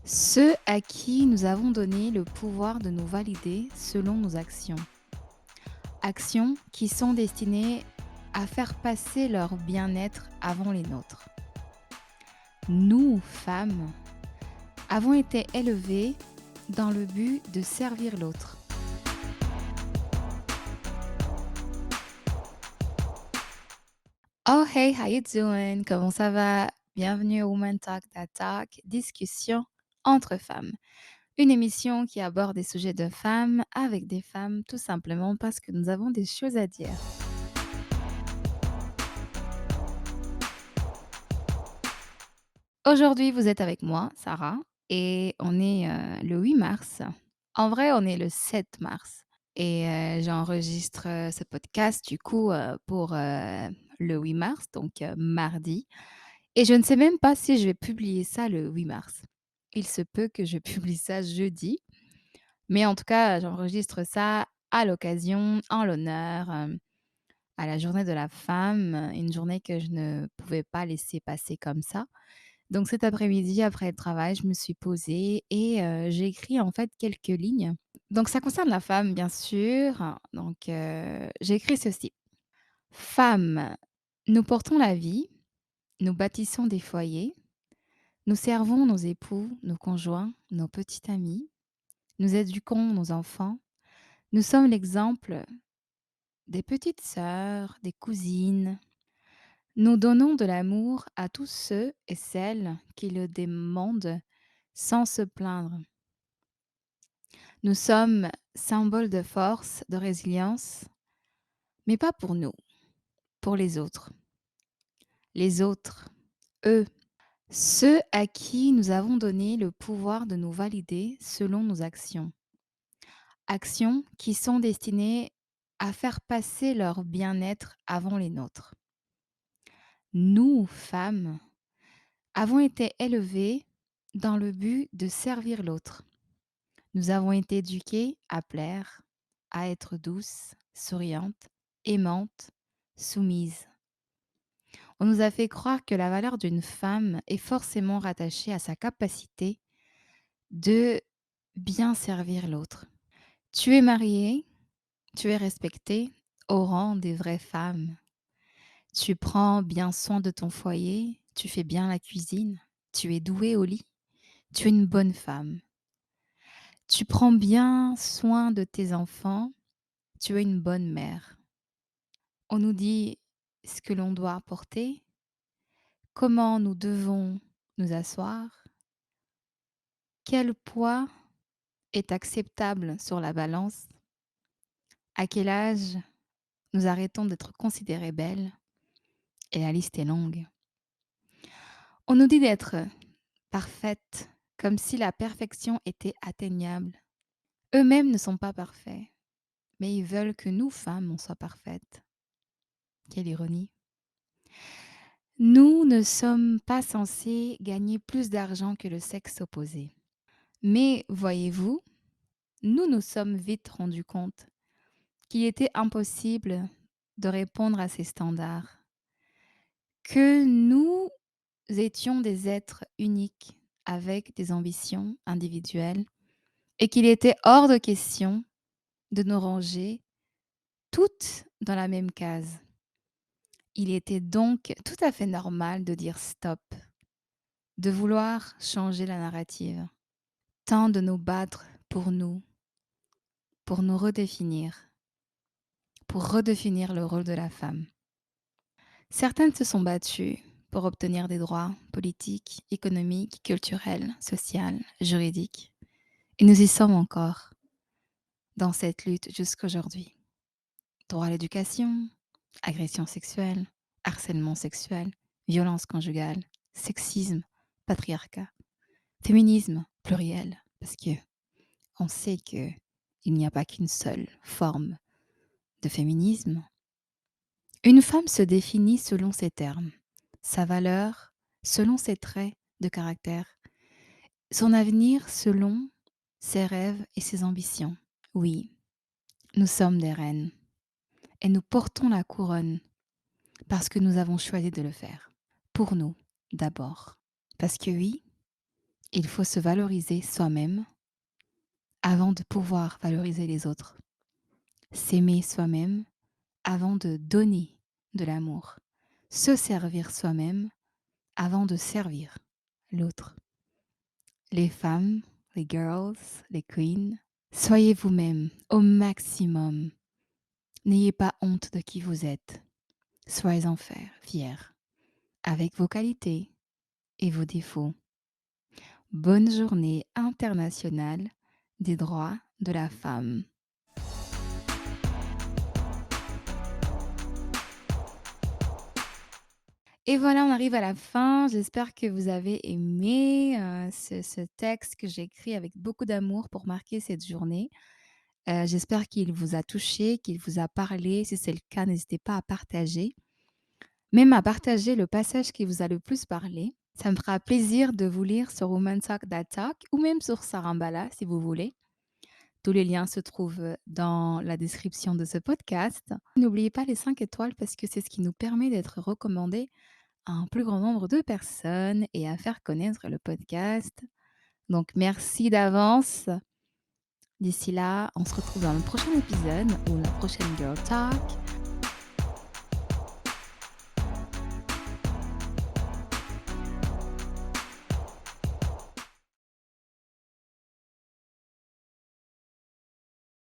Ceux à qui nous avons donné le pouvoir de nous valider selon nos actions. Actions qui sont destinées à faire passer leur bien-être avant les nôtres. Nous, femmes, avons été élevées dans le but de servir l'autre. Oh hey, how you doing? Comment ça va? Bienvenue au Woman Talk That Talk, discussion entre femmes. Une émission qui aborde des sujets de femmes avec des femmes, tout simplement parce que nous avons des choses à dire. Aujourd'hui, vous êtes avec moi, Sarah, et on est le 8 mars. En vrai, on est le 7 mars. Et j'enregistre ce podcast du coup pour le 8 mars, donc mardi. Et je ne sais même pas si je vais publier ça le 8 mars. Il se peut que je publie ça jeudi. Mais en tout cas, j'enregistre ça à l'occasion, en l'honneur, à la journée de la femme, une journée que je ne pouvais pas laisser passer comme ça. Donc cet après-midi, après le travail, je me suis posée et j'ai écrit en fait quelques lignes. Donc ça concerne la femme, bien sûr. Donc j'ai écrit ceci: «Femmes, nous portons la vie, nous bâtissons des foyers, nous servons nos époux, nos conjoints, nos petits amis, nous éduquons nos enfants, nous sommes l'exemple des petites sœurs, des cousines. Nous donnons de l'amour à tous ceux et celles qui le demandent sans se plaindre. Nous sommes symboles de force, de résilience, mais pas pour nous, pour les autres. Les autres, eux, ceux à qui nous avons donné le pouvoir de nous valider selon nos actions. Actions qui sont destinées à faire passer leur bien-être avant les nôtres. Nous, femmes, avons été élevées dans le but de servir l'autre. Nous avons été éduquées à plaire, à être douces, souriantes, aimantes, soumises. On nous a fait croire que la valeur d'une femme est forcément rattachée à sa capacité de bien servir l'autre. Tu es mariée, tu es respectée au rang des vraies femmes. Tu prends bien soin de ton foyer, tu fais bien la cuisine, tu es douée au lit, tu es une bonne femme. Tu prends bien soin de tes enfants, tu es une bonne mère. On nous dit ce que l'on doit porter, comment nous devons nous asseoir, quel poids est acceptable sur la balance, à quel âge nous arrêtons d'être considérées belles, et la liste est longue. On nous dit d'être parfaite, comme si la perfection était atteignable. Eux-mêmes ne sont pas parfaits, mais ils veulent que nous, femmes, on soit parfaites. Quelle ironie. Nous ne sommes pas censés gagner plus d'argent que le sexe opposé. Mais voyez-vous, nous nous sommes vite rendus compte qu'il était impossible de répondre à ces standards, que nous étions des êtres uniques avec des ambitions individuelles et qu'il était hors de question de nous ranger toutes dans la même case. Il était donc tout à fait normal de dire stop, de vouloir changer la narrative, tant de nous battre pour nous redéfinir, pour redéfinir le rôle de la femme. Certaines se sont battues pour obtenir des droits politiques, économiques, culturels, sociaux, juridiques. Et nous y sommes encore dans cette lutte jusqu'aujourd'hui. Droit à l'éducation, agression sexuelle, harcèlement sexuel, violence conjugale, sexisme, patriarcat, féminisme pluriel, parce que on sait que il n'y a pas qu'une seule forme de féminisme. Une femme se définit selon ses termes, sa valeur selon ses traits de caractère, son avenir selon ses rêves et ses ambitions. Oui, nous sommes des reines et nous portons la couronne parce que nous avons choisi de le faire. Pour nous, d'abord. Parce que oui, Il faut se valoriser soi-même avant de pouvoir valoriser les autres. S'aimer soi-même avant de donner de l'amour. Se servir soi-même avant de servir l'autre. Les femmes, les girls, les queens, soyez vous-même au maximum. N'ayez pas honte de qui vous êtes. Soyez-en fiers, avec vos qualités et vos défauts. Bonne journée internationale des droits de la femme. Et voilà, on arrive à la fin. J'espère que vous avez aimé ce texte que j'ai écrit avec beaucoup d'amour pour marquer cette journée. J'espère qu'il vous a touché, qu'il vous a parlé. Si c'est le cas, n'hésitez pas à partager. Même à partager le passage qui vous a le plus parlé. Ça me fera plaisir de vous lire sur Woman Talk That Talk ou même sur Sarambala si vous voulez. Tous les liens se trouvent dans la description de ce podcast. N'oubliez pas les 5 étoiles parce que c'est ce qui nous permet d'être recommandés à un plus grand nombre de personnes et à faire connaître le podcast. Donc merci d'avance. D'ici là, on se retrouve dans le prochain épisode ou la prochaine Girl Talk.